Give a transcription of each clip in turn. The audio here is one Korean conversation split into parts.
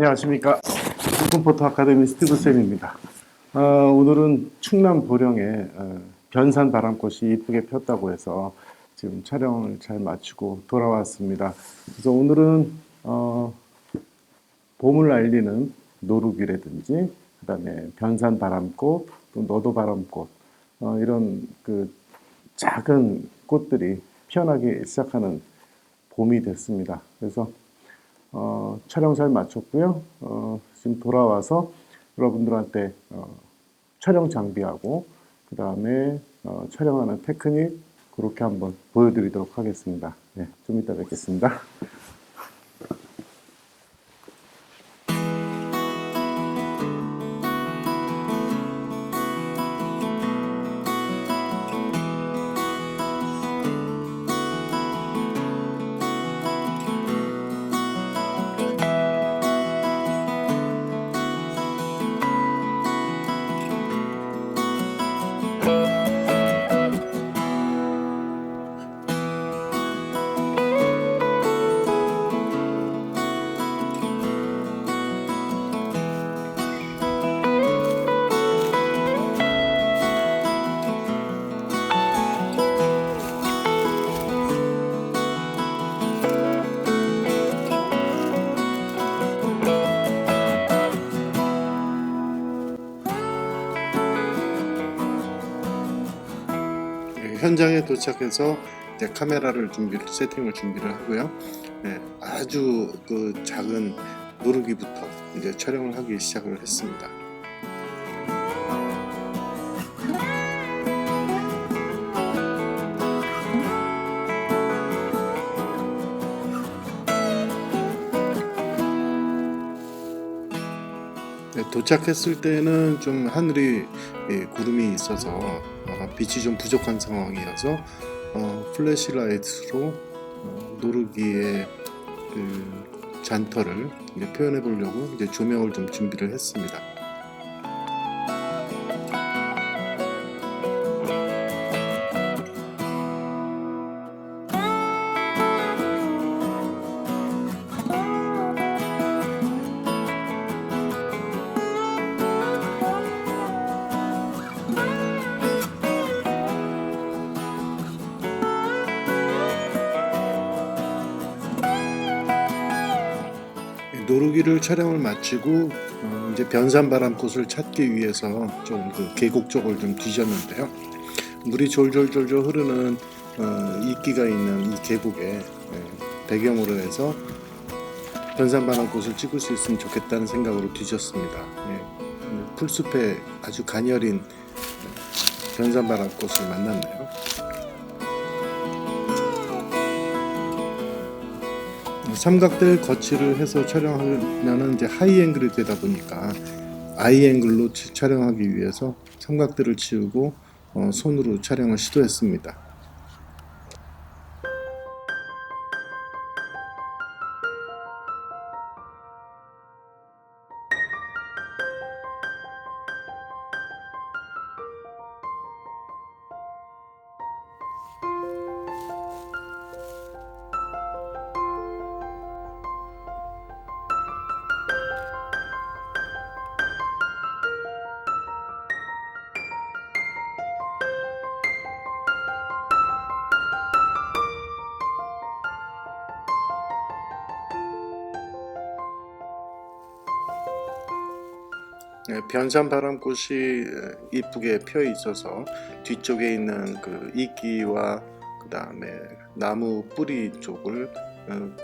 안녕하십니까. 오픈포터 아카데미 스티브 쌤입니다. 오늘은 충남 보령에 변산 바람꽃이 이쁘게 폈다고 해서 지금 촬영을 잘 마치고 돌아왔습니다. 그래서 오늘은 봄을 알리는 노루귀라든지 그다음에 변산 바람꽃, 또 너도 바람꽃 이런 그 작은 꽃들이 피어나기 시작하는 봄이 됐습니다. 그래서 촬영 잘 마쳤고요. 지금 돌아와서 여러분들한테 촬영 장비하고 그 다음에 촬영하는 테크닉 그렇게 한번 보여드리도록 하겠습니다. 네, 좀 이따 뵙겠습니다. 현장에 도착해서 이제 카메라를 세팅을 준비를 하고요. 네, 아주 그 작은 노루귀부터 이제 촬영을 하기 시작을 했습니다. 네, 도착했을 때는 좀 하늘이 구름이 있어서 빛이 좀 부족한 상황이어서 플래시라이트로 노루귀의 그 잔터를 이제 표현해 보려고 이제 조명을 좀 준비를 했습니다. 노루귀를 촬영을 마치고 이제 변산바람꽃을 찾기 위해서 좀 그 계곡 쪽을 좀 뒤졌는데요. 물이 졸졸졸졸 흐르는 이끼가 있는 이 계곡에 배경으로 해서 변산바람꽃을 찍을 수 있으면 좋겠다는 생각으로 뒤졌습니다. 풀숲에 아주 가녀린 변산바람꽃을 만났네요. 삼각대를 거치를 해서 촬영하면 이제 하이 앵글이 되다 보니까 아이 앵글로 촬영하기 위해서 삼각대를 치우고 손으로 촬영을 시도했습니다. 변산바람꽃이 이쁘게 펴 있어서 뒤쪽에 있는 그 이끼와 그 다음에 나무 뿌리 쪽을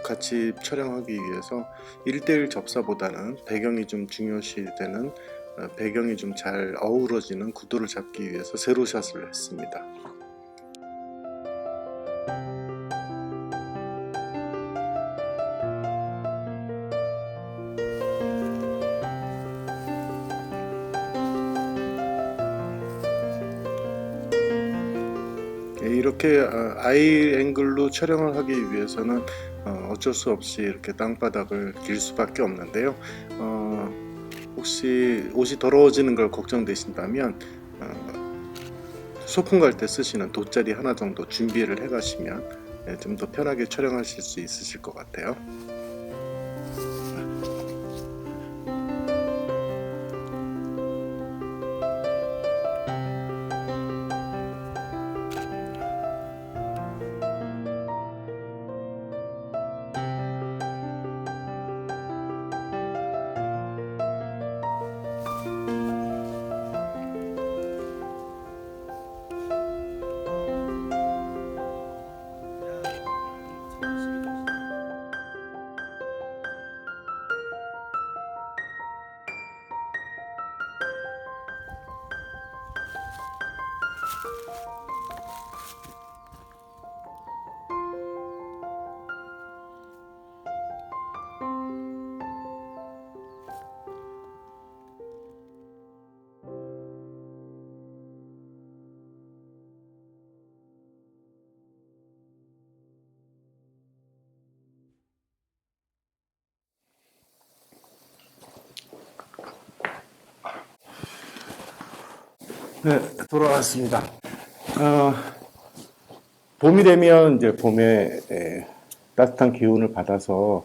같이 촬영하기 위해서 1:1 접사보다는 배경이 좀 중요시 되는 배경이 좀 잘 어우러지는 구도를 잡기 위해서 세로샷을 했습니다. 이렇게 아이 앵글로 촬영을 하기 위해서는 어쩔 수 없이 이렇게 땅바닥을 길 수밖에 없는데요. 혹시 옷이 더러워지는 걸 걱정되신다면 소풍 갈 때 쓰시는 돗자리 하나 정도 준비를 해 가시면 좀 더 편하게 촬영하실 수 있으실 것 같아요. 네, 돌아왔습니다. 어, 봄이 되면 이제 봄에 따뜻한 기운을 받아서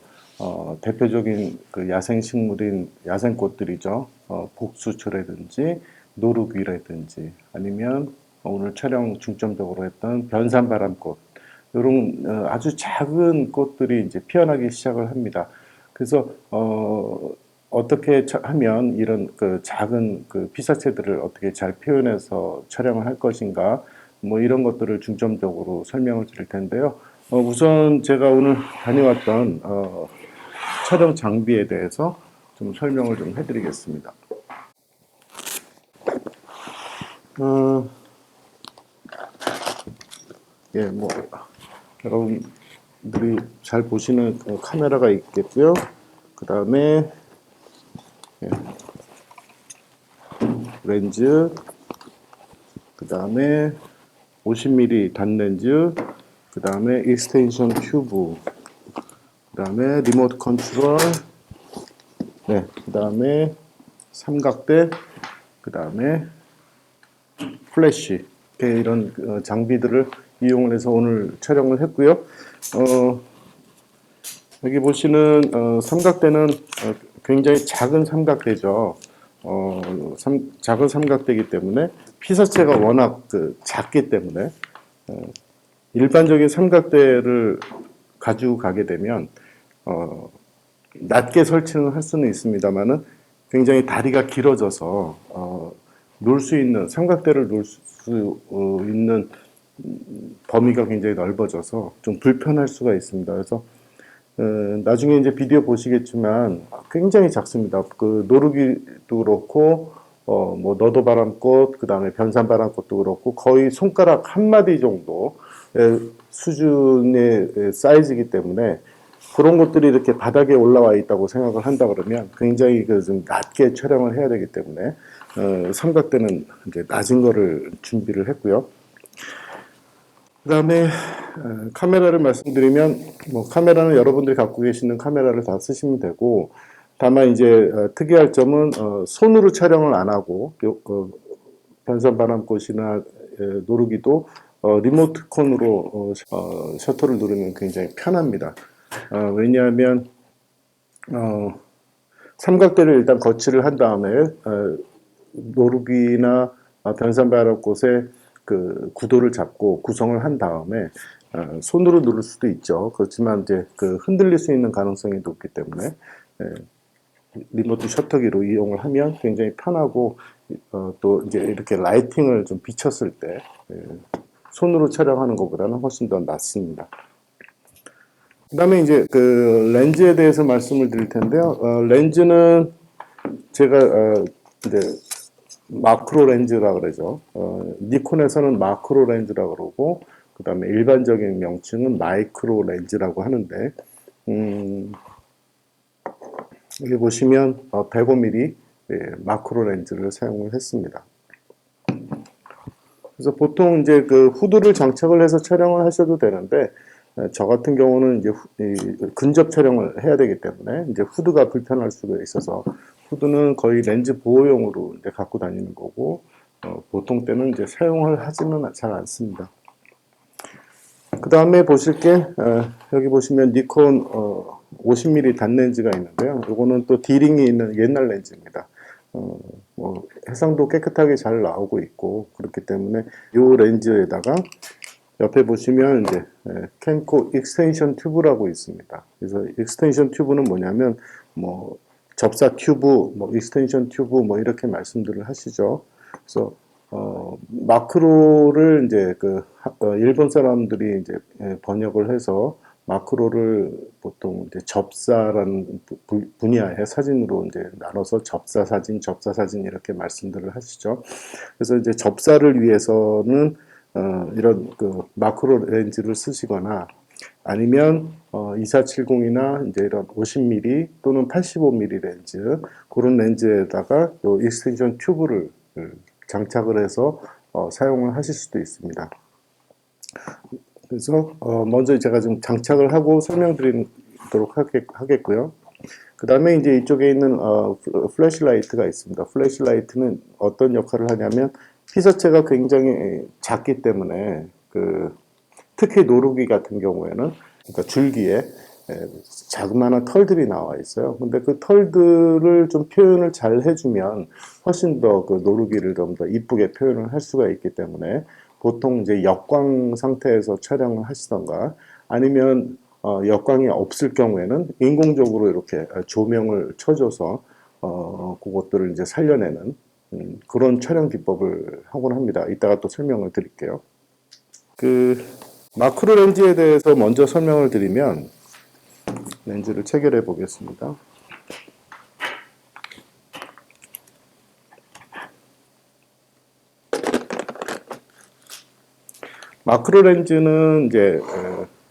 대표적인 그 야생 식물인 야생꽃들이죠. 복수초라든지 노루귀라든지 아니면 오늘 촬영 중점적으로 했던 변산바람꽃 이런 아주 작은 꽃들이 이제 피어나기 시작을 합니다. 그래서 어떻게 하면 이런 그 작은 그 피사체들을 어떻게 잘 표현해서 촬영을 할 것인가 뭐 이런 것들을 중점적으로 설명을 드릴 텐데요. 우선 제가 오늘 다녀왔던 촬영 장비에 대해서 좀 설명을 좀 해드리겠습니다. 어, 예, 뭐 여러분들이 잘 보시는 카메라가 있겠고요. 그 다음에 렌즈, 그 다음에 50mm 단렌즈, 그 다음에 익스텐션 튜브, 그 다음에 리모트 컨트롤, 네, 그 다음에 삼각대, 그 다음에 플래시 이런 장비들을 이용을 해서 오늘 촬영을 했고요. 여기 보시는 삼각대는 굉장히 작은 삼각대죠. 작은 삼각대이기 때문에 피사체가 워낙 작기 때문에 일반적인 삼각대를 가지고 가게 되면 낮게 설치는 할 수는 있습니다만은 굉장히 다리가 길어져서 놓을 수 있는 삼각대를 놓을 수 있는 범위가 굉장히 넓어져서 좀 불편할 수가 있습니다. 그래서 나중에 이제 비디오 보시겠지만 굉장히 작습니다. 그 노루기도 그렇고 뭐 너도바람꽃, 그 다음에 변산바람꽃도 그렇고 거의 손가락 한 마디 정도 수준의 사이즈이기 때문에 그런 것들이 이렇게 바닥에 올라와 있다고 생각을 한다 그러면 굉장히 좀 낮게 촬영을 해야 되기 때문에 삼각대는 이제 낮은 거를 준비를 했고요. 그 다음에 카메라를 말씀드리면 뭐 카메라는 여러분들이 갖고 계시는 카메라를 다 쓰시면 되고 다만 이제 특이할 점은 손으로 촬영을 안 하고 변산바람꽃이나 노루기도 리모트 콘으로 셔터를 누르면 굉장히 편합니다. 왜냐하면 삼각대를 일단 거치를 한 다음에 노루기나 변산바람꽃의 그 구도를 잡고 구성을 한 다음에 손으로 누를 수도 있죠. 그렇지만 이제 그 흔들릴 수 있는 가능성이 높기 때문에 리모트 셔터기로 이용을 하면 굉장히 편하고 또 이제 이렇게 라이팅을 좀 비쳤을 때 손으로 촬영하는 것보다는 훨씬 더 낫습니다. 그 다음에 이제 그 렌즈에 대해서 말씀을 드릴 텐데요. 렌즈는 제가 이제 마크로 렌즈라 그러죠. 니콘에서는 마크로 렌즈라 그러고 그 다음에 일반적인 명칭은 마이크로 렌즈라고 하는데 여기 보시면 105mm 마크로 렌즈를 사용을 했습니다. 그래서 보통 이제 그 후드를 장착을 해서 촬영을 하셔도 되는데 저 같은 경우는 이제 근접 촬영을 해야 되기 때문에 이제 후드가 불편할 수가 있어서 후드는 거의 렌즈 보호용으로 이제 갖고 다니는 거고 보통 때는 이제 사용을 하지는 잘 않습니다. 그 다음에 보실 게 여기 보시면 니콘 50mm 단렌즈가 있는데요. 이거는 또 디링이 있는 옛날 렌즈입니다. 뭐 해상도 깨끗하게 잘 나오고 있고 그렇기 때문에 이 렌즈에다가 옆에 보시면 이제 캔코 익스텐션 튜브라고 있습니다. 그래서 익스텐션 튜브는 뭐냐면 뭐 접사 튜브, 뭐 익스텐션 튜브 뭐 이렇게 말씀들을 하시죠. 그래서 마크로를 이제 그 일본 사람들이 이제 번역을 해서 마크로를 보통 이제 접사라는 분야의 사진으로 이제 나눠서 접사 사진 이렇게 말씀들을 하시죠. 그래서 이제 접사를 위해서는 이런 그 마크로 렌즈를 쓰시거나 아니면 2470이나 이제 이런 50mm 또는 85mm 렌즈 그런 렌즈에다가 요 익스텐션 튜브를 장착을 해서 사용을 하실 수도 있습니다. 그래서 먼저 제가 좀 장착을 하고 설명드리도록 하겠고요. 그 다음에 이제 이쪽에 있는 플래시라이트가 있습니다. 플래시라이트는 어떤 역할을 하냐면 피사체가 굉장히 작기 때문에 특히 노루기 같은 경우에는 그러니까 줄기에 자그마한 털들이 나와 있어요. 근데 그 털들을 좀 표현을 잘 해주면 훨씬 더 그 노루기를 좀 더 이쁘게 표현을 할 수가 있기 때문에 보통 이제 역광 상태에서 촬영을 하시던가 아니면 역광이 없을 경우에는 인공적으로 이렇게 조명을 쳐줘서 그것들을 이제 살려내는 그런 촬영 기법을 하곤 합니다. 이따가 또 설명을 드릴게요. 그 마크로 렌즈에 대해서 먼저 설명을 드리면 렌즈를 체결해 보겠습니다. 마크로 렌즈는 이제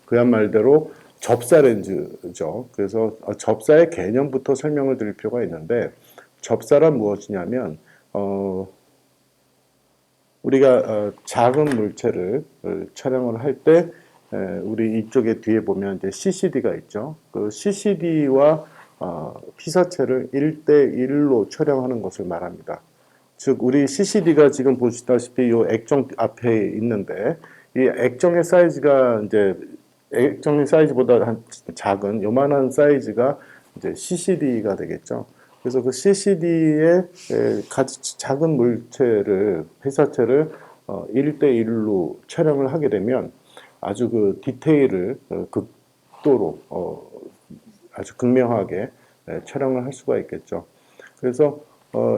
그한 말대로 접사 렌즈죠. 그래서 접사의 개념부터 설명을 드릴 필요가 있는데 접사란 무엇이냐면 우리가 작은 물체를 촬영을 할 때 우리 이쪽에 뒤에 보면 이제 CCD가 있죠. 그 CCD와 피사체를 1대1로 촬영하는 것을 말합니다. 즉 우리 CCD가 지금 보시다시피 이 액정 앞에 있는데 이 액정의 사이즈가 이제 액정의 사이즈보다 한 작은 요만한 사이즈가 이제 CCD가 되겠죠. 그래서 그 CCD에 작은 물체를 회사체를 1대1로 촬영을 하게 되면 아주 그 디테일을 극도로 아주 극명하게 촬영을 할 수가 있겠죠. 그래서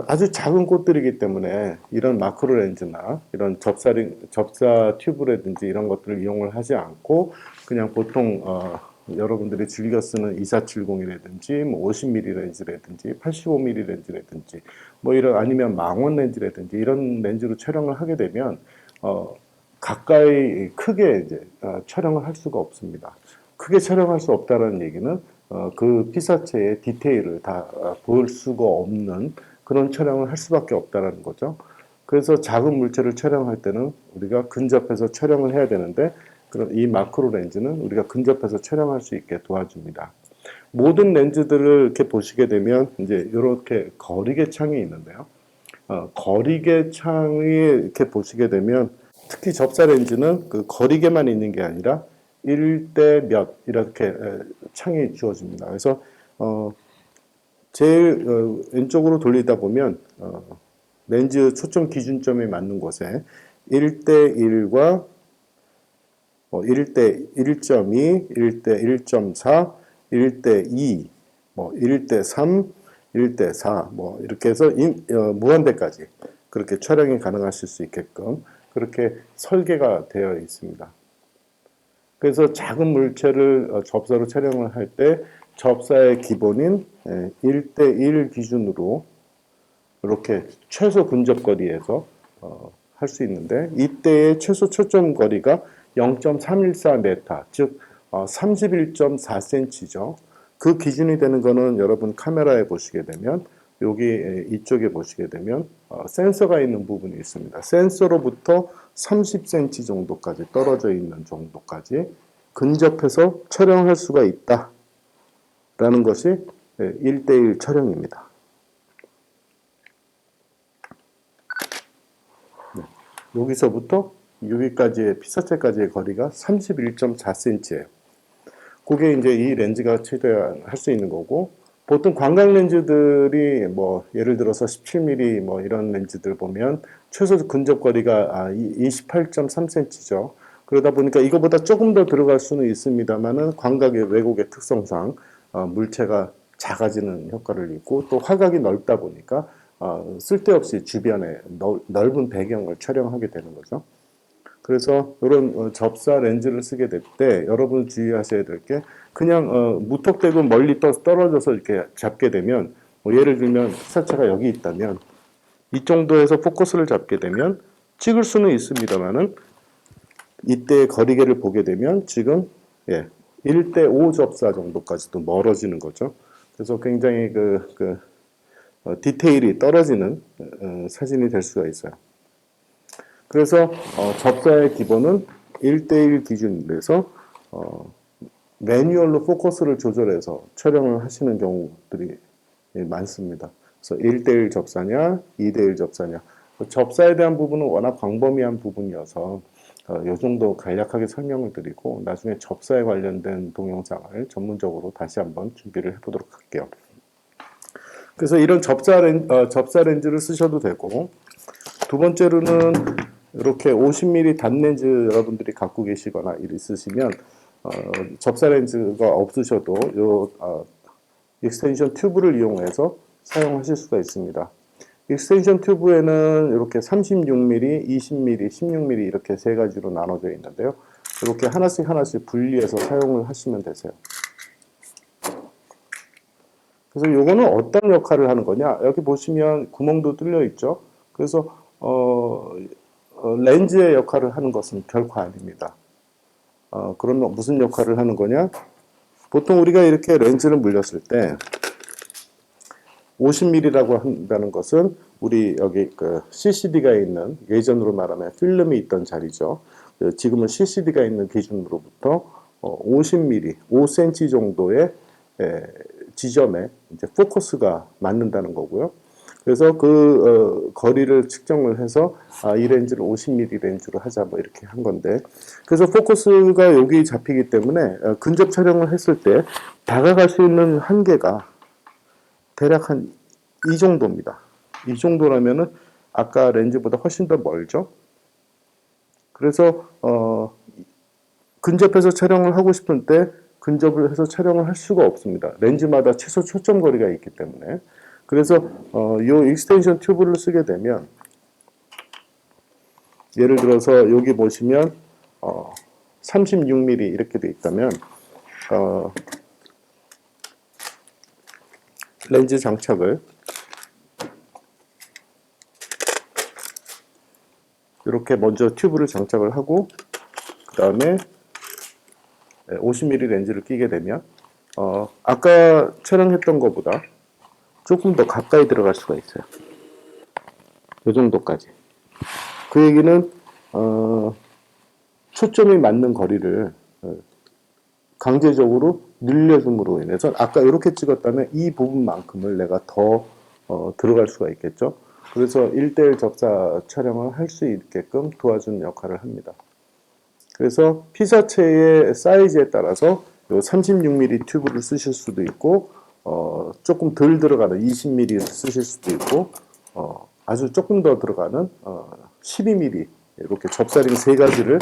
아주 작은 꽃들이기 때문에 이런 마크로 렌즈나 이런 접사 튜브라든지 이런 것들을 이용을 하지 않고 그냥 보통 여러분들이 즐겨 쓰는 2470이라든지 뭐 50mm 렌즈라든지 85mm 렌즈라든지 뭐 이런 아니면 망원 렌즈라든지 이런 렌즈로 촬영을 하게 되면 가까이 크게 이제 촬영을 할 수가 없습니다. 크게 촬영할 수 없다는 얘기는 그 피사체의 디테일을 다 볼 수가 없는 그런 촬영을 할 수밖에 없다는 거죠. 그래서 작은 물체를 촬영할 때는 우리가 근접해서 촬영을 해야 되는데 이 마크로 렌즈는 우리가 근접해서 촬영할 수 있게 도와줍니다. 모든 렌즈들을 이렇게 보시게 되면 이제 이렇게 거리개 창이 있는데요. 거리개 창이 이렇게 보시게 되면 특히 접사 렌즈는 그 거리개만 있는 게 아니라 1대 몇 이렇게 창이 주어집니다. 그래서 제일 왼쪽으로 돌리다 보면 렌즈 초점 기준점이 맞는 곳에 1대 1과 1대 1.2, 1대 1.4, 1대 2, 뭐 1대 3, 1대 4, 뭐 이렇게 해서 무한대까지 그렇게 촬영이 가능하실 수 있게끔 그렇게 설계가 되어 있습니다. 그래서 작은 물체를 접사로 촬영을 할 때 접사의 기본인 1대1 기준으로 이렇게 최소 근접거리에서 할 수 있는데 이때의 최소 초점 거리가 0.314m, 즉 31.4cm죠. 그 기준이 되는 거는 여러분 카메라에 보시게 되면 여기 이쪽에 보시게 되면 센서가 있는 부분이 있습니다. 센서로부터 30cm 정도까지 떨어져 있는 정도까지 근접해서 촬영할 수가 있다라는 것이 1대1 촬영입니다. 여기서부터 여기까지의 피사체까지의 거리가 31.4cm예요. 그게 이제 이 렌즈가 최대한 할 수 있는 거고 보통 광각 렌즈들이 뭐 예를 들어서 17mm 뭐 이런 렌즈들 보면 최소 근접 거리가 28.3cm죠. 그러다 보니까 이거보다 조금 더 들어갈 수는 있습니다만은 광각의 왜곡의 특성상 물체가 작아지는 효과를 있고 또 화각이 넓다 보니까 쓸데없이 주변에 넓은 배경을 촬영하게 되는 거죠. 그래서 이런 접사 렌즈를 쓰게 될 때 여러분 주의하셔야 될 게 그냥 무턱대고 멀리 떨어져서 이렇게 잡게 되면 뭐 예를 들면 피사체가 여기 있다면 이 정도에서 포커스를 잡게 되면 찍을 수는 있습니다만은 이때 거리계를 보게 되면 지금 1대 5 접사 정도까지도 멀어지는 거죠. 그래서 굉장히 디테일이 떨어지는 사진이 될 수가 있어요. 그래서 접사의 기본은 1대1 기준에서 매뉴얼로 포커스를 조절해서 촬영을 하시는 경우들이 많습니다. 그래서 1대1 접사냐, 2대1 접사냐. 접사에 대한 부분은 워낙 광범위한 부분이어서 이 정도 간략하게 설명을 드리고 나중에 접사에 관련된 동영상을 전문적으로 다시 한번 준비를 해보도록 할게요. 그래서 이런 접사 렌즈를 쓰셔도 되고 두 번째로는 이렇게 50mm 단렌즈 여러분들이 갖고 계시거나 있으시면 접사 렌즈가 없으셔도 이 익스텐션 튜브를 이용해서 사용하실 수가 있습니다. 익스텐션 튜브에는 이렇게 36mm, 20mm, 16mm 이렇게 세 가지로 나눠져 있는데요. 이렇게 하나씩 분리해서 사용을 하시면 되세요. 그래서 이거는 어떤 역할을 하는 거냐? 여기 보시면 구멍도 뚫려 있죠. 그래서 렌즈의 역할을 하는 것은 결코 아닙니다. 그러면 무슨 역할을 하는 거냐? 보통 우리가 이렇게 렌즈를 물렸을 때 50mm라고 한다는 것은 우리 여기 CCD가 있는 예전으로 말하면 필름이 있던 자리죠. 지금은 CCD가 있는 기준으로부터 50mm, 5cm 정도의 지점에 이제 포커스가 맞는다는 거고요. 그래서 거리를 측정을 해서 이 렌즈를 50mm 렌즈로 하자 뭐 이렇게 한 건데 그래서 포커스가 여기 잡히기 때문에 근접 촬영을 했을 때 다가갈 수 있는 한계가 대략 한 이 정도입니다. 이 정도라면은 아까 렌즈보다 훨씬 더 멀죠. 그래서 근접해서 촬영을 하고 싶을 때 근접을 해서 촬영을 할 수가 없습니다. 렌즈마다 최소 초점 거리가 있기 때문에. 그래서 이 익스텐션 튜브를 쓰게 되면 예를 들어서 여기 보시면 36mm 이렇게 돼 있다면 렌즈 장착을 이렇게 먼저 튜브를 장착을 하고 그 다음에 50mm 렌즈를 끼게 되면 아까 촬영했던 것보다 조금 더 가까이 들어갈 수가 있어요. 이 정도까지. 그 얘기는 초점이 맞는 거리를 강제적으로 늘려줌으로 인해서 아까 이렇게 찍었다면 이 부분만큼을 내가 더 들어갈 수가 있겠죠. 그래서 1대1 접사 촬영을 할 수 있게끔 도와주는 역할을 합니다. 그래서 피사체의 사이즈에 따라서 36mm 튜브를 쓰실 수도 있고 조금 덜 들어가는 20mm를 쓰실 수도 있고 아주 조금 더 들어가는 12mm 이렇게 접사링 세 가지를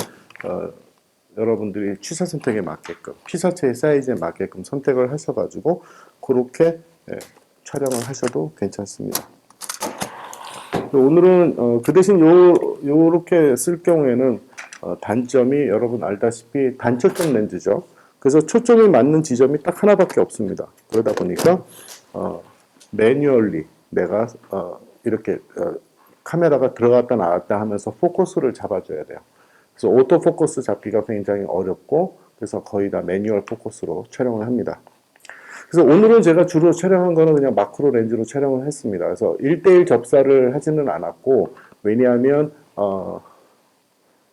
여러분들이 취사 선택에 맞게끔 피사체의 사이즈에 맞게끔 선택을 하셔가지고 그렇게 촬영을 하셔도 괜찮습니다. 오늘은 그 대신 요렇게 쓸 경우에는 단점이 여러분 알다시피 단초점 렌즈죠. 그래서 초점이 맞는 지점이 딱 하나밖에 없습니다. 그러다 보니까 매뉴얼리 내가 이렇게 카메라가 들어갔다 나왔다 하면서 포커스를 잡아줘야 돼요. 그래서 오토 포커스 잡기가 굉장히 어렵고 그래서 거의 다 매뉴얼 포커스로 촬영을 합니다. 그래서 오늘은 제가 주로 촬영한 거는 그냥 마크로 렌즈로 촬영을 했습니다. 그래서 1대1 접사를 하지는 않았고 왜냐하면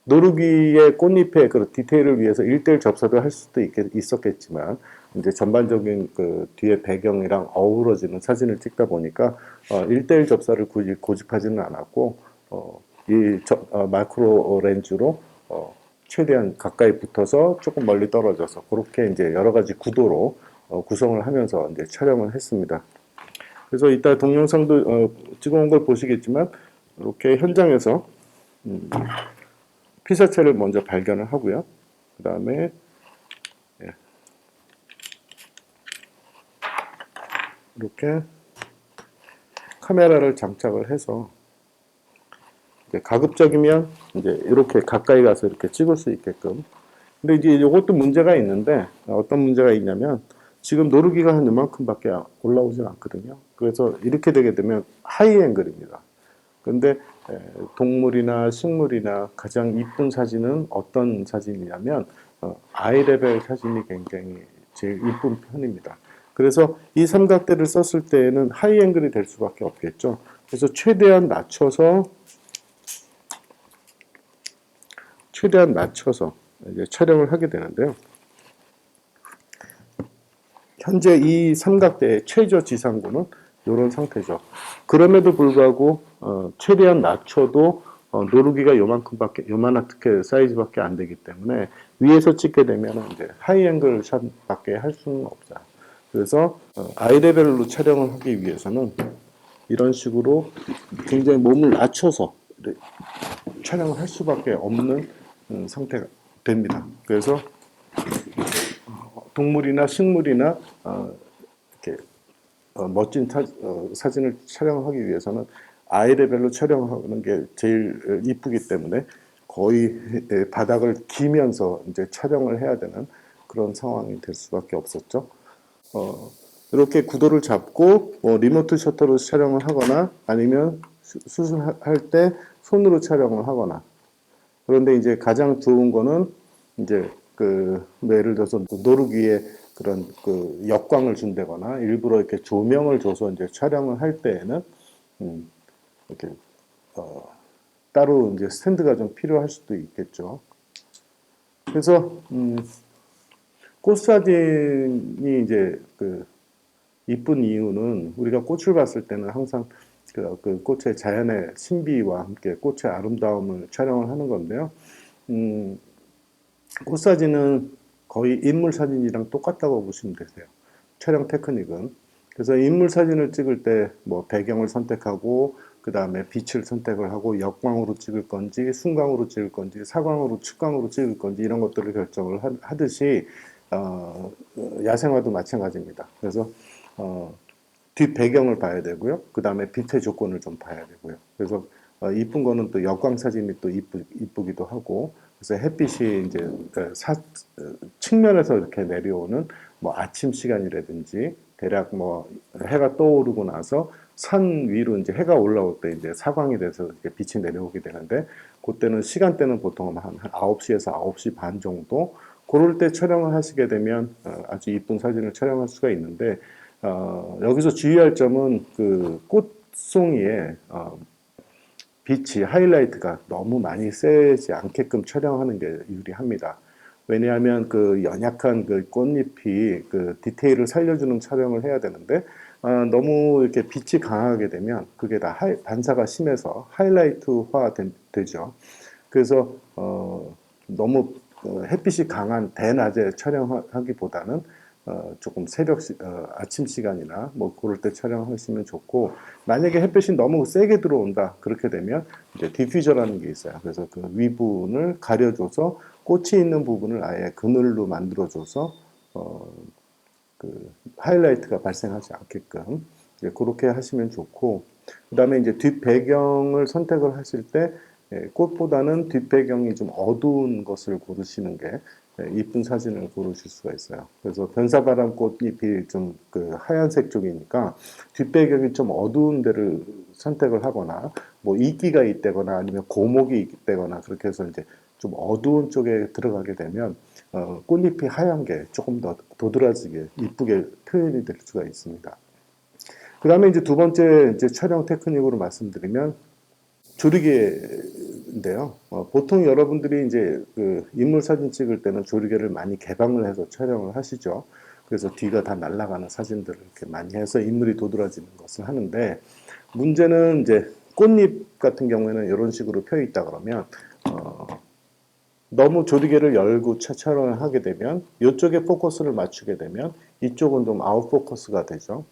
노루귀의 꽃잎의 그 디테일을 위해서 1대1 접사도 할 수도 있었겠지만 이제 전반적인 그 뒤에 배경이랑 어우러지는 사진을 찍다 보니까 1대1 접사를 굳이 고집하지는 않았고 마크로 렌즈로 최대한 가까이 붙어서 조금 멀리 떨어져서 그렇게 이제 여러 가지 구도로 구성을 하면서 이제 촬영을 했습니다. 그래서 이따 동영상도 찍어온 걸 보시겠지만 이렇게 현장에서 피사체를 먼저 발견을 하고요. 그 다음에 이렇게 카메라를 장착을 해서 이제 가급적이면 이제 이렇게 가까이 가서 이렇게 찍을 수 있게끔. 근데 이제 이것도 문제가 있는데 어떤 문제가 있냐면 지금 노르기가 한 이만큼밖에 올라오진 않거든요. 그래서 이렇게 되게 되면 하이 앵글입니다. 그런데 동물이나 식물이나 가장 이쁜 사진은 어떤 사진이냐면 아이 레벨 사진이 굉장히 제일 이쁜 편입니다. 그래서 이 삼각대를 썼을 때에는 하이 앵글이 될 수밖에 없겠죠. 그래서 최대한 낮춰서 이제 촬영을 하게 되는데요. 현재 이 삼각대의 최저 지상고는 이런 상태죠. 그럼에도 불구하고 최대한 낮춰도 노르기가 요만하게 사이즈밖에 안 되기 때문에 위에서 찍게 되면 이제 하이앵글 샷밖에 할 수는 없어요. 그래서 아이 레벨로 촬영을 하기 위해서는 이런 식으로 굉장히 몸을 낮춰서 촬영을 할 수밖에 없는 상태가 됩니다. 그래서 동물이나 식물이나 이렇게 멋진 사진을 촬영하기 위해서는 아이 레벨로 촬영하는 게 제일 이쁘기 때문에 거의 바닥을 기면서 이제 촬영을 해야 되는 그런 상황이 될 수밖에 없었죠. 이렇게 구도를 잡고 리모트 셔터로 촬영을 하거나 아니면 수술할 때 손으로 촬영을 하거나. 그런데 이제 가장 좋은 거는 이제 예를 들어서 노르기에 그런 역광을 준다거나 일부러 이렇게 조명을 줘서 이제 촬영을 할 때에는 이렇게 따로 이제 스탠드가 좀 필요할 수도 있겠죠. 그래서 꽃 사진이 이제 이쁜 이유는 우리가 꽃을 봤을 때는 항상 그 꽃의 자연의 신비와 함께 꽃의 아름다움을 촬영을 하는 건데요. 꽃 사진은 거의 인물 사진이랑 똑같다고 보시면 되세요. 촬영 테크닉은. 그래서 인물 사진을 찍을 때 뭐 배경을 선택하고 그 다음에 빛을 선택을 하고 역광으로 찍을 건지 순광으로 찍을 건지 사광으로 측광으로 찍을 건지 이런 것들을 결정을 하듯이 야생화도 마찬가지입니다. 그래서 뒷 배경을 봐야 되고요. 그 다음에 빛의 조건을 좀 봐야 되고요. 그래서 이쁜 거는 또 역광 사진이 또 이쁘기도 하고 그래서 햇빛이 이제 측면에서 이렇게 내려오는 뭐 아침 시간이라든지 대략 뭐 해가 떠오르고 나서 산 위로 이제 해가 올라올 때 이제 사광이 돼서 이렇게 빛이 내려오게 되는데 그때는 시간대는 보통 한 9시에서 9시 반 정도 그럴 때 촬영을 하시게 되면 아주 이쁜 사진을 촬영할 수가 있는데 여기서 주의할 점은 그 꽃송이에 빛이 하이라이트가 너무 많이 세지 않게끔 촬영하는 게 유리합니다. 왜냐하면 그 연약한 그 꽃잎이 그 디테일을 살려주는 촬영을 해야 되는데 너무 이렇게 빛이 강하게 되면 그게 다 반사가 심해서 하이라이트화 되죠. 그래서 너무 햇빛이 강한 대낮에 촬영하기보다는 조금 아침 시간이나 뭐 그럴 때 촬영하시면 좋고 만약에 햇빛이 너무 세게 들어온다 그렇게 되면 이제 디퓨저라는 게 있어요. 그래서 그 위분을 가려줘서 꽃이 있는 부분을 아예 그늘로 만들어줘서 하이라이트가 발생하지 않게끔 이제 그렇게 하시면 좋고 그 다음에 이제 뒷 배경을 선택을 하실 때 꽃보다는 뒷 배경이 좀 어두운 것을 고르시는 게 이쁜 사진을 고르실 수가 있어요. 그래서 변사바람 꽃잎이 좀 하얀색 쪽이니까 뒷배경이 좀 어두운 데를 선택을 하거나 뭐 이끼가 있다거나 아니면 고목이 있다거나 그렇게 해서 이제 좀 어두운 쪽에 들어가게 되면 꽃잎이 하얀 게 조금 더 도드라지게 이쁘게 표현이 될 수가 있습니다. 그 다음에 이제 두 번째 이제 촬영 테크닉으로 말씀드리면 조리개인데요. 보통 여러분들이 이제 인물 사진 찍을 때는 조리개를 많이 개방을 해서 촬영을 하시죠. 그래서 뒤가 다 날아가는 사진들을 이렇게 많이 해서 인물이 도드라지는 것을 하는데 문제는 이제 꽃잎 같은 경우에는 이런 식으로 펴 있다 그러면 너무 조리개를 열고 촬영을 하게 되면 이쪽에 포커스를 맞추게 되면 이쪽은 좀 아웃 포커스가 되죠.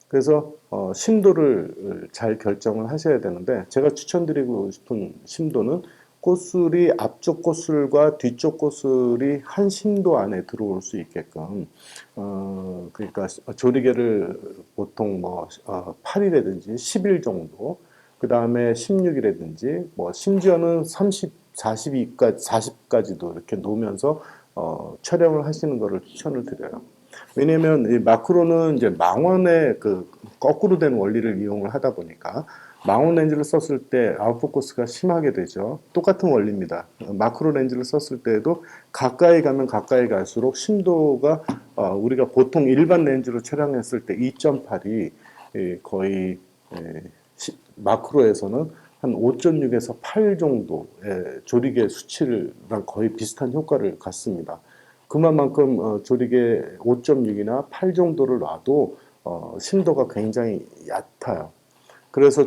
그래서 심도를 잘 결정을 하셔야 되는데 제가 추천드리고 싶은 심도는 꽃술이 앞쪽 꽃술과 뒤쪽 꽃술이 한 심도 안에 들어올 수 있게끔 그러니까 조리개를 보통 뭐 8이라든지 10일 정도 그 다음에 16이라든지 뭐 심지어는 30, 42까지 40까지도 이렇게 놓으면서 촬영을 하시는 것을 추천을 드려요. 왜냐면 이 마크로는 이제 망원의 그 거꾸로 된 원리를 이용을 하다 보니까 망원 렌즈를 썼을 때 아웃포커스가 심하게 되죠. 똑같은 원리입니다. 마크로 렌즈를 썼을 때에도 가까이 가면 가까이 갈수록 심도가 우리가 보통 일반 렌즈로 촬영했을 때 2.8이 거의 마크로에서는 한 5.6에서 8 정도의 조리개 수치랑 거의 비슷한 효과를 갖습니다. 그만큼 조리개 5.6이나 8 정도를 놔도 심도가 굉장히 얕아요. 그래서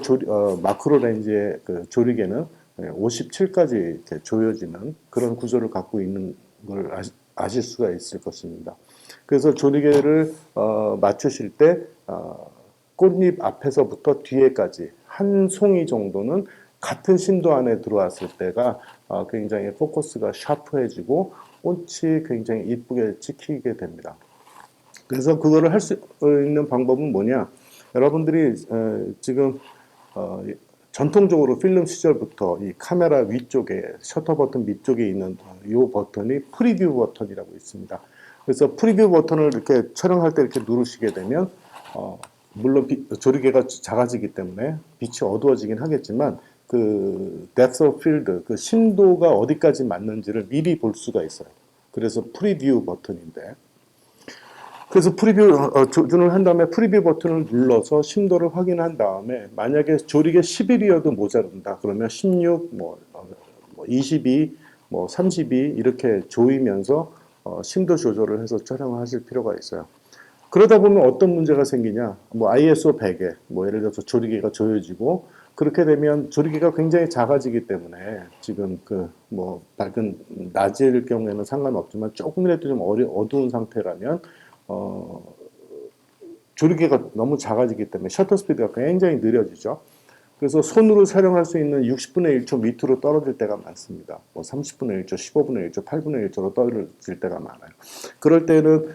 마크로 렌즈의 그 조리개는 57까지 조여지는 그런 구조를 갖고 있는 걸 아실 수가 있을 것입니다. 그래서 조리개를 맞추실 때 꽃잎 앞에서부터 뒤에까지 한 송이 정도는 같은 심도 안에 들어왔을 때가 굉장히 포커스가 샤프해지고 꽃이 굉장히 이쁘게 찍히게 됩니다. 그래서 그거를 할 수 있는 방법은 뭐냐? 여러분들이 지금 전통적으로 필름 시절부터 이 카메라 위쪽에 셔터 버튼 밑쪽에 있는 이 버튼이 프리뷰 버튼이라고 있습니다. 그래서 프리뷰 버튼을 이렇게 촬영할 때 이렇게 누르시게 되면 물론 조리개가 작아지기 때문에 빛이 어두워지긴 하겠지만 그 depth of field, 그 심도가 어디까지 맞는지를 미리 볼 수가 있어요. 그래서 프리뷰 버튼인데, 그래서 프리뷰 조준을 한 다음에 프리뷰 버튼을 눌러서 심도를 확인한 다음에 만약에 조리개 11이어도 모자른다 그러면 16, 22, 32 이렇게 조이면서 심도 조절을 해서 촬영을 하실 필요가 있어요. 그러다 보면 어떤 문제가 생기냐? 뭐 ISO 100에 뭐 예를 들어서 조리개가 조여지고 그렇게 되면 조리개가 굉장히 작아지기 때문에 지금 그 뭐 밝은 낮일 경우에는 상관없지만 조금이라도 좀 어두운 상태라면 조리개가 너무 작아지기 때문에 셔터 스피드가 굉장히 느려지죠. 그래서 손으로 촬영할 수 있는 60분의 1초 밑으로 떨어질 때가 많습니다. 뭐 30분의 1초, 15분의 1초, 8분의 1초로 떨어질 때가 많아요. 그럴 때는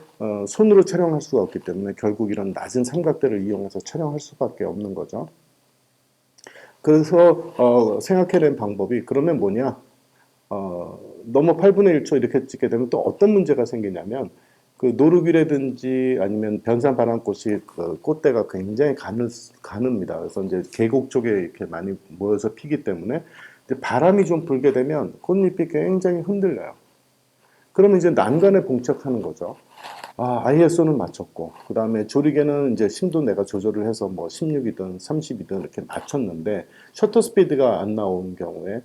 손으로 촬영할 수가 없기 때문에 결국 이런 낮은 삼각대를 이용해서 촬영할 수밖에 없는 거죠. 그래서 생각해낸 방법이 그러면 뭐냐? 너무 8분의 1초 이렇게 찍게 되면 또 어떤 문제가 생기냐면 그 노루귀라든지 아니면 변산 바람꽃이 그 꽃대가 굉장히 가늡니다. 그래서 이제 계곡 쪽에 이렇게 많이 모여서 피기 때문에 바람이 좀 불게 되면 꽃잎이 굉장히 흔들려요. 그러면 이제 난간에 봉착하는 거죠. ISO는 맞췄고, 그 다음에 조리개는 이제 심도 내가 조절을 해서 뭐 16이든 30이든 이렇게 맞췄는데, 셔터 스피드가 안 나오는 경우에,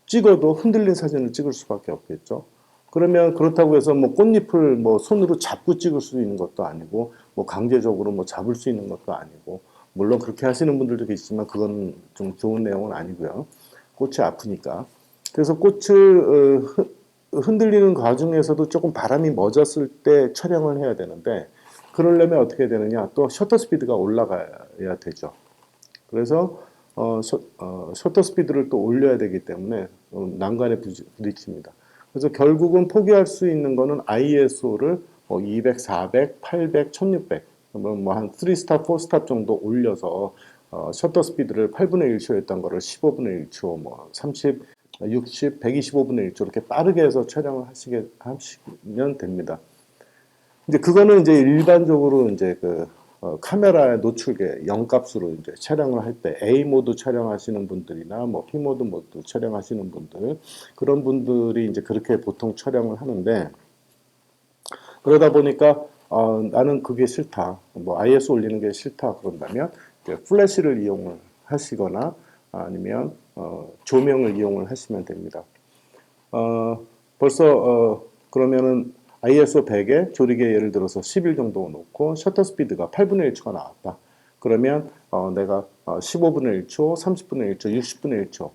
찍어도 흔들린 사진을 찍을 수밖에 없겠죠. 그러면 그렇다고 해서 뭐 꽃잎을 뭐 손으로 잡고 찍을 수 있는 것도 아니고, 뭐 강제적으로 뭐 잡을 수 있는 것도 아니고, 물론 그렇게 하시는 분들도 계시지만 그건 좀 좋은 내용은 아니고요. 꽃이 아프니까. 그래서 꽃을 흔들리는 과정에서도 조금 바람이 멎었을 때 촬영을 해야 되는데 그러려면 어떻게 되느냐 또 셔터 스피드가 올라가야 되죠. 그래서 셔터 스피드를 또 올려야 되기 때문에 난관에 부딪힙니다. 그래서 결국은 포기할 수 있는 거는 ISO를 200, 400, 800, 1600 뭐한 3스탑, 4스탑 정도 올려서 셔터 스피드를 8분의 1초였던 거를 15분의 1초, 뭐 30, 60, 125분의 1초 이렇게 빠르게 해서 촬영을 하시면 됩니다. 이제 그거는 이제 일반적으로 이제 그 카메라의 노출계 0값으로 이제 촬영을 할 때 A 모드 촬영하시는 분들이나 뭐 P 모드 촬영하시는 분들 그런 분들이 이제 그렇게 보통 촬영을 하는데 그러다 보니까 나는 그게 싫다. 뭐 ISO 올리는 게 싫다 그런다면 플래시를 이용을 하시거나 아니면 조명을 이용을 하시면 됩니다. 벌써 그러면은 ISO 100에 조리개 예를 들어서 10일 정도 놓고 셔터 스피드가 8분의 1초가 나왔다. 그러면 내가 15분의 1초, 30분의 1초, 60분의 1초,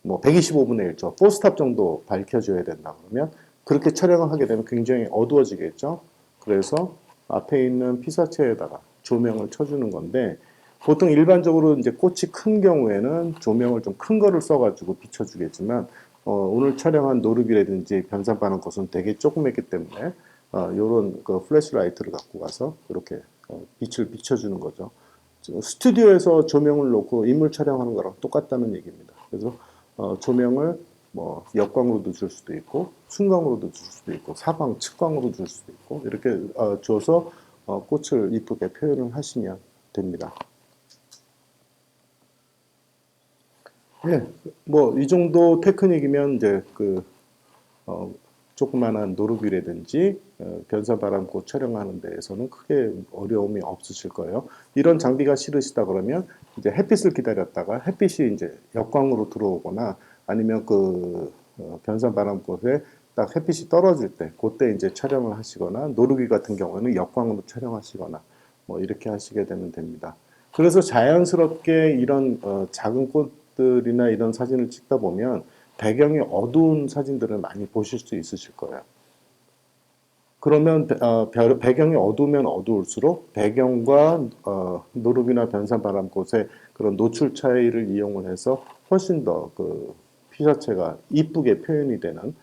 뭐 125분의 1초, 4스탑 정도 밝혀줘야 된다. 그러면 그렇게 촬영을 하게 되면 굉장히 어두워지겠죠. 그래서 앞에 있는 피사체에다가 조명을 쳐주는 건데 보통 일반적으로 이제 꽃이 큰 경우에는 조명을 좀 큰 거를 써가지고 비춰주겠지만 오늘 촬영한 노르비라든지 변산반응 꽃은 되게 조그맣기 때문에 이런 그 플래시라이트를 갖고 가서 이렇게 빛을 비춰주는 거죠. 스튜디오에서 조명을 놓고 인물 촬영하는 거랑 똑같다는 얘기입니다. 그래서 조명을 뭐 역광으로도 줄 수도 있고 순광으로도 줄 수도 있고 사방 측광으로 줄 수도 있고 이렇게 줘서 꽃을 이쁘게 표현을 하시면 됩니다. 네, 뭐 이 정도 테크닉이면 이제 어, 조그만한 노루비라든지 변사바람꽃 촬영하는 데에서는 크게 어려움이 없으실 거예요. 이런 장비가 싫으시다 그러면 이제 햇빛을 기다렸다가 햇빛이 이제 역광으로 들어오거나 아니면 변사바람꽃에 딱 햇빛이 떨어질 때 그때 이제 촬영을 하시거나 노루비 같은 경우는 역광으로 촬영하시거나 뭐 이렇게 하시게 되면 됩니다. 그래서 자연스럽게 이런 작은 꽃들이나 이런 사진을 찍다 보면 배경이 어두운 사진들을 많이 보실 수 있으실 거예요. 그러면 배경이 어두우면 어두울수록 배경과 노루비나 변산바람꽃의 그런 노출 차이를 이용을 해서 훨씬 더 그 피사체가 이쁘게 표현이 되는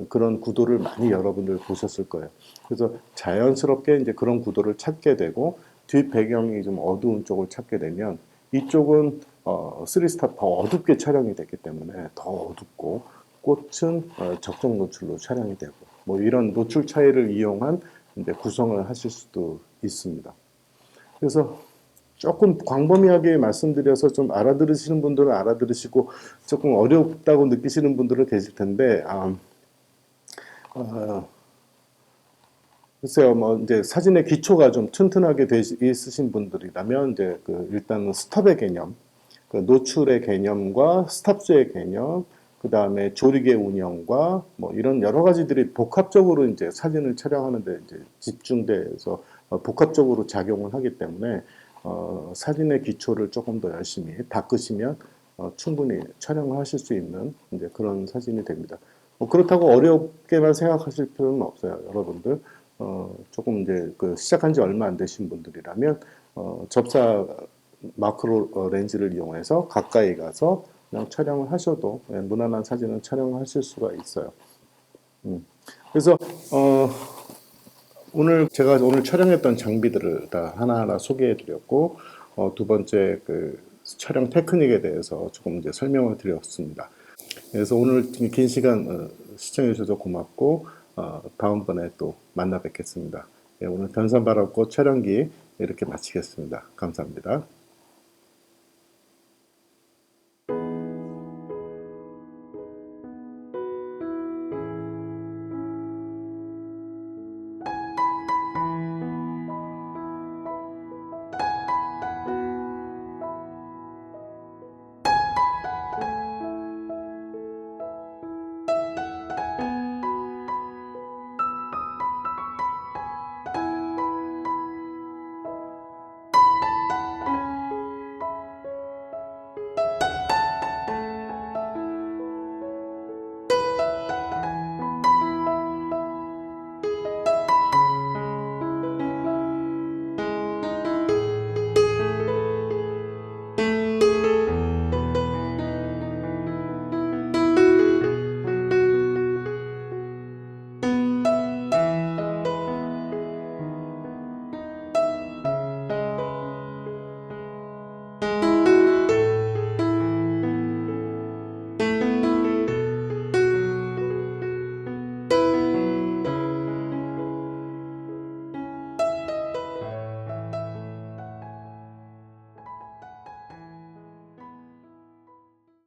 그런 구도를 많이 여러분들 보셨을 거예요. 그래서 자연스럽게 이제 그런 구도를 찾게 되고 뒷 배경이 좀 어두운 쪽을 찾게 되면 이쪽은 3스타 더 어둡게 촬영이 됐기 때문에 더 어둡고 꽃은 적정 노출로 촬영이 되고 뭐 이런 노출 차이를 이용한 이제 구성을 하실 수도 있습니다. 그래서 조금 광범위하게 말씀드려서 좀 알아들으시는 분들은 알아들으시고 조금 어렵다고 느끼시는 분들은 계실 텐데 글쎄요, 뭐 이제 사진의 기초가 좀 튼튼하게 있으신 분들이라면 이제 일단은 스톱의 개념, 노출의 개념과 스탑수의 개념, 그 다음에 조리개 운영과 뭐 이런 여러 가지들이 복합적으로 이제 사진을 촬영하는데 이제 집중돼서 복합적으로 작용을 하기 때문에 사진의 기초를 조금 더 열심히 닦으시면 충분히 촬영을 하실 수 있는 이제 그런 사진이 됩니다. 그렇다고 어렵게만 생각하실 필요는 없어요, 여러분들. 조금 이제 시작한 지 얼마 안 되신 분들이라면 접사 마크로 렌즈를 이용해서 가까이 가서 그냥 촬영을 하셔도 무난한 사진을 촬영하실 수가 있어요. 그래서 제가 오늘 촬영했던 장비들을 다 하나하나 소개해 드렸고 두 번째 촬영 테크닉에 대해서 조금 이제 설명을 드렸습니다. 그래서 오늘 긴 시간 시청해 주셔서 고맙고 다음번에 또 만나 뵙겠습니다. 오늘 변산바람꽃 촬영기 이렇게 마치겠습니다. 감사합니다.